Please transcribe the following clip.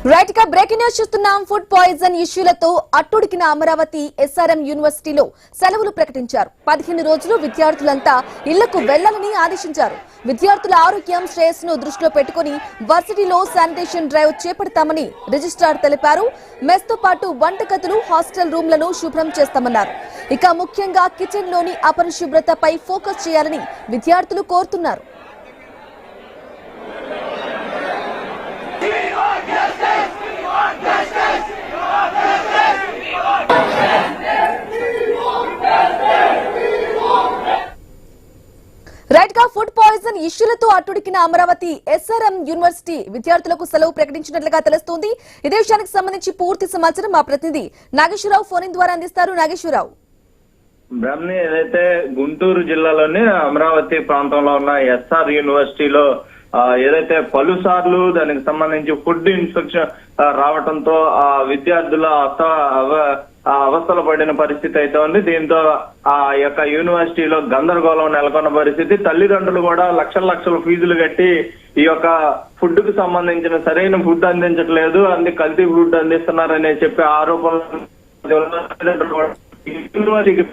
Right గా breaking news చూస్తున్నాం. Food poison ఇష్యూలతో అట్టుడికిన అమరావతి ఎస్ఆర్ఎం యూనివర్సిటీలో సెలవులు ప్రకటించారు. 15 రోజులు విద్యార్థులంతా ఇళ్లకు వెళ్లాలని ఆదేశించారు. విద్యార్థుల ఆరోగ్యం శ్రేయస్సును దృష్టిలో పెట్టుకుని వర్సిటీలో శానిటేషన్ డ్రైవ్ చేపడతామని రిజిస్ట్రార్ తెలిపారు. మెస్ తో పాటు వంటగదులు, హాస్టల్ రూమ్లను శుభ్రం చేస్తామన్నారు. ఇక ముఖ్యంగా కిచెన్ లోని అపరిశుభ్రతపై ఫోకస్ చేయాలని విద్యార్థులు కోరుతున్నారు. రైట్ గా ఫుడ్ పాయిజన్ ఇష్యూలతో అట్టుడికిన అమరావతి ఎస్ఆర్ఎం యూనివర్సిటీ విద్యార్థులకు సెలవు ప్రకటించినట్లుగా తెలుస్తోంది. ఇదే విషయానికి సంబంధించి పూర్తి సమాచారం మా ప్రతినిధి నాగేశ్వరరావు ఫోన్ ఇన్ ద్వారా అందిస్తారు. నాగేశ్వరరావు, బ్రహ్మని ఏదైతే గుంటూరు జిల్లాలోని అమరావతి ప్రాంతంలో ఉన్న ఎస్ఆర్ యూనివర్సిటీలో ఏదైతే పలుసార్లు దానికి సంబంధించి ఫుడ్ ఇన్ఫెక్షన్ రావడంతో ఆ విద్యార్థుల అవస్థలు పడిన పరిస్థితి అయితే ఉంది. దీంతో ఆ యొక్క యూనివర్సిటీలో గందరగోళం నెలకొన్న పరిస్థితి. తల్లిదండ్రులు కూడా లక్షల ఫీజులు కట్టి ఈ యొక్క ఫుడ్ కు సంబంధించిన సరైన ఫుడ్ అందించట్లేదు, కల్తీ ఫుడ్ అందిస్తున్నారనే చెప్పే ఆరోపణలు యూనివర్సిటీకి